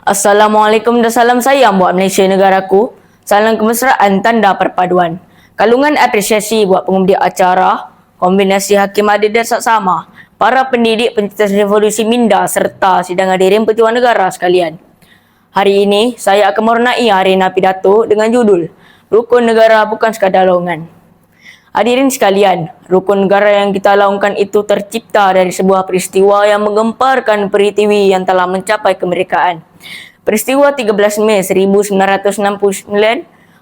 Assalamualaikum dan salam sayang buat Malaysia negaraku. Salam kemesraan tanda perpaduan. Kalungan apresiasi buat pengundi acara, kombinasi hakim adil dan saksama, para pendidik pencetus revolusi minda serta sidang hadirin pejuang negara sekalian. Hari ini saya akan mewarnai arena pidato dengan judul Rukun Negara Bukan Sekadar Lowongan. Hadirin sekalian, rukun negara yang kita laungkan itu tercipta dari sebuah peristiwa yang menggemparkan peritiwi yang telah mencapai kemerdekaan. Peristiwa 13 Mei 1969,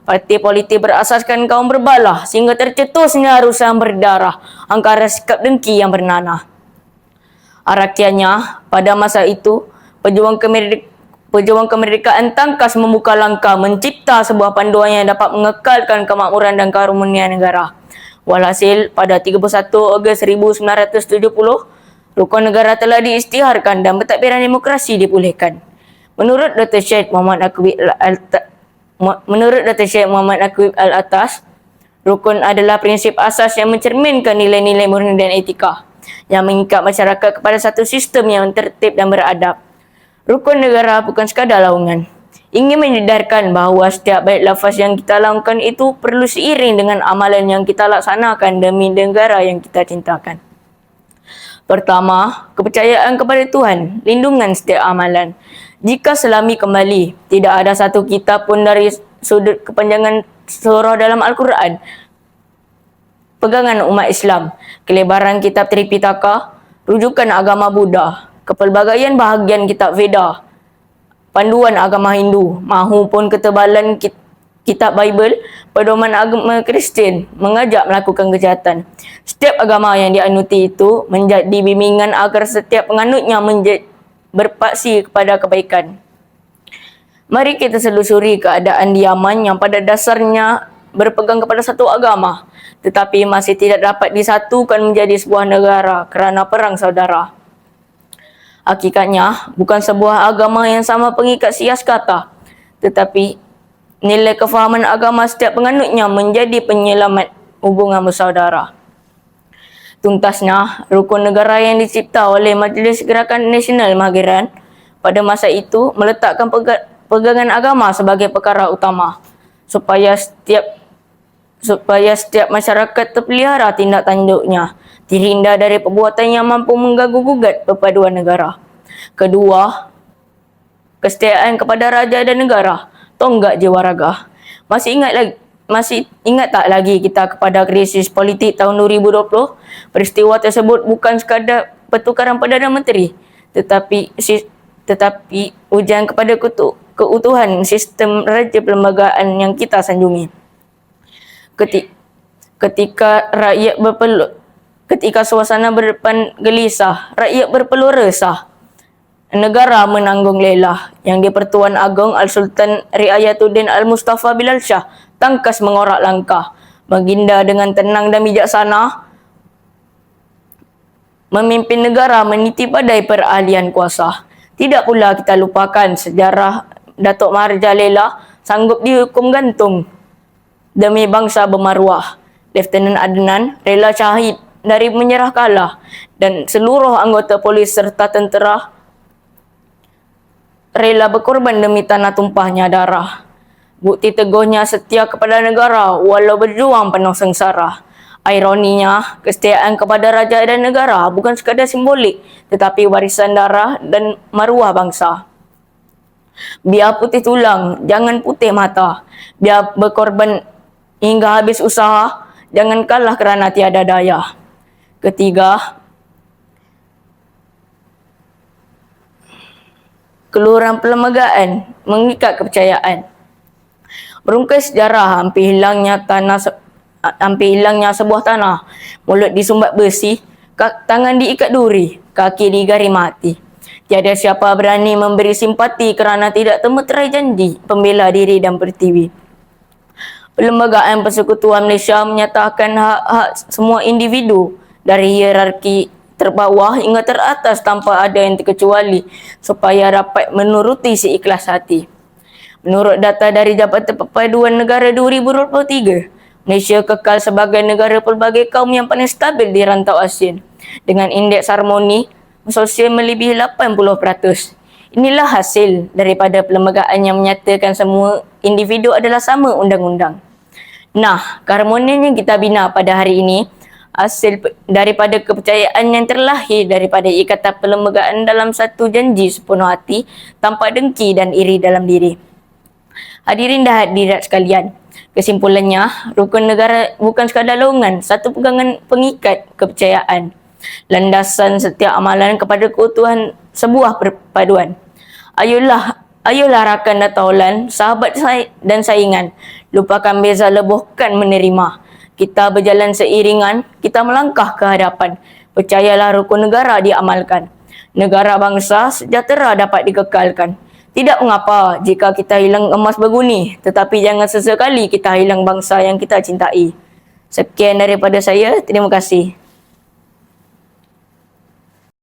parti politik berasaskan kaum berbalah sehingga tercetusnya arusan berdarah antara sikap dengki yang bernanah. Rakyatnya, pada masa itu, pejuang kemerdekaan tangkas membuka langkah mencipta sebuah panduan yang dapat mengekalkan kemakmuran dan keharmonian negara. Walhasil, pada 31 Ogos 1970, rukun negara telah diisytiharkan dan pentadbiran demokrasi dipulihkan. Menurut Dr. Syed Muhammad Naqib Al-Atas, rukun adalah prinsip asas yang mencerminkan nilai-nilai murni dan etika yang mengikat masyarakat kepada satu sistem yang tertib dan beradab. Rukun negara bukan sekadar laungan. Ingin menyedarkan bahawa setiap bait lafaz yang kita lakukan itu perlu seiring dengan amalan yang kita laksanakan demi negara yang kita cintakan. Pertama, kepercayaan kepada Tuhan, lindungan setiap amalan. Jika selami kembali, tidak ada satu kitab pun dari sudut kepanjangan surah dalam Al-Quran, pegangan umat Islam, kelebaran kitab Tripitaka, rujukan agama Buddha, kepelbagaian bahagian kitab Veda, panduan agama Hindu, mahupun ketebalan kitab Bible, pedoman agama Kristian mengajak melakukan kejahatan. Setiap agama yang dianuti itu menjadi bimbingan agar setiap penganutnya berpaksi kepada kebaikan. Mari kita selusuri keadaan di Yaman yang pada dasarnya berpegang kepada satu agama, tetapi masih tidak dapat disatukan menjadi sebuah negara kerana perang saudara. Hakikatnya, bukan sebuah agama yang sama pengikat sias kata, tetapi nilai kefahaman agama setiap penganutnya menjadi penyelamat hubungan bersaudara. Tuntasnya, rukun negara yang dicipta oleh Majlis Gerakan Nasional Mahagiran pada masa itu meletakkan pegangan agama sebagai perkara utama, supaya setiap masyarakat terpelihara tindak tanduknya, terhindar dari perbuatan yang mampu mengganggu-gugat perpaduan negara. Kedua, kesetiaan kepada raja dan negara, tonggak jiwa raga. Masih ingat tak lagi kita kepada krisis politik tahun 2020? Peristiwa tersebut bukan sekadar pertukaran Perdana Menteri, tetapi ujian kepada keutuhan sistem raja perlembagaan yang kita sanjungi. Ketika suasana berdepan gelisah, rakyat berpeluh resah. Negara menanggung lelah yang di-Pertuan Agong Al-Sultan Riayatuddin Al-Mustafa Bilal Shah tangkas mengorak langkah, baginda dengan tenang dan bijaksana memimpin negara meniti badai peralihan kuasa. Tidak pula kita lupakan sejarah Datuk Maharaja sanggup dihukum gantung demi bangsa bermaruah. Lieutenant Adnan rela syahid dari menyerah kalah, dan seluruh anggota polis serta tentera rela berkorban demi tanah tumpahnya darah. Bukti teguhnya setia kepada negara walau berjuang penuh sengsara. Ironinya, kesetiaan kepada raja dan negara bukan sekadar simbolik, tetapi warisan darah dan maruah bangsa. Biar putih tulang, jangan putih mata. Biar berkorban hingga habis usaha, jangan kalah kerana tiada daya. Ketiga, keluhuran perlembagaan mengikat kepercayaan. Merungkai sejarah hampir hilangnya sebuah tanah, mulut disumbat besi, tangan diikat duri, kaki digari mati. Tiada siapa berani memberi simpati kerana tidak termeterai janji pembela diri dan pertiwi. Perlembagaan Persekutuan Malaysia menyatakan hak-hak semua individu dari hierarki terbawah hingga teratas tanpa ada yang terkecuali supaya dapat menuruti seikhlas hati. Menurut data dari Jabatan Perpaduan Negara 2023, Malaysia kekal sebagai negara pelbagai kaum yang paling stabil di rantau ASEAN dengan indeks harmoni sosial melebihi 80%. Inilah hasil daripada perlembagaan yang menyatakan semua individu adalah sama undang-undang. Nah, keharmonian yang kita bina pada hari ini hasil daripada kepercayaan yang terlahir daripada ikatan perlembagaan dalam satu janji sepenuh hati tanpa dengki dan iri dalam diri. Hadirin dan hadirat sekalian, kesimpulannya, rukun negara bukan sekadar lowongan, satu pegangan pengikat kepercayaan, landasan setiap amalan kepada keutuhan sebuah perpaduan. Ayolah rakan dan taulan, sahabat dan saingan, lupakan beza lebuhkan menerima. Kita berjalan seiringan, kita melangkah ke hadapan. Percayalah rukun negara diamalkan. Negara bangsa sejahtera dapat dikekalkan. Tidak mengapa jika kita hilang emas berguni, tetapi jangan sesekali kita hilang bangsa yang kita cintai. Sekian daripada saya, terima kasih.